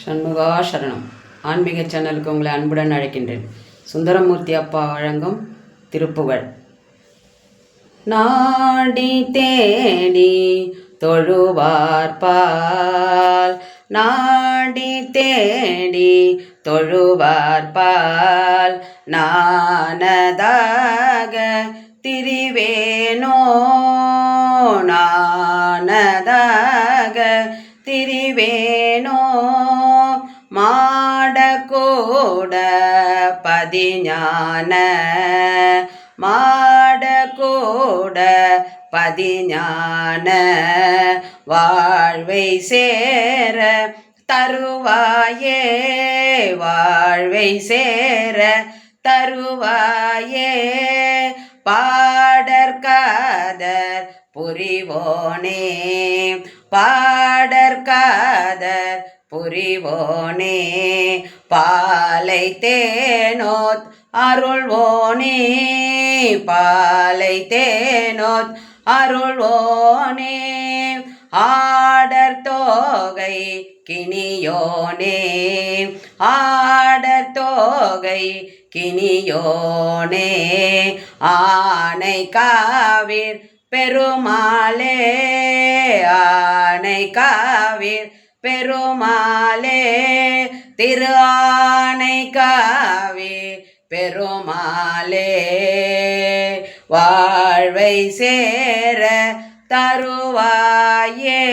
சண்முகா சரணம். ஆன்மீக சேனலுக்கு உங்களை அன்புடன் அழைக்கின்றேன். சுந்தரமூர்த்தி அப்பா வழங்கும் திருப்புகழ். நாடி தேடி தொழுவார்பால், நாடி தேடி தொழுவார்பால், நானதாக திரிவேனோ, நானதாக திரிவேனோ, மாடக்கூட பதிஞான, மாடக்கூட பதிஞான, வாழ்வை சேர தருவாயே, வாழ்வை சேர தருவாயே, பாடற்காதர் புரிவோனே, பாடற்காதர் புரிவோனே, பாலை தேனோத் அருள்வோனே, பாலை தேனோத் அருள்வோனே, ஆடர் தோகை கினியோனே, ஆடர் தோகை கினியோனே, ஆனை காவிர் பெருமாளே, ஆனை காவிர் பெருமாளே, திரு ஆனை காவிர் பெருமாளே, வாழ்வை சேர தருவாயே.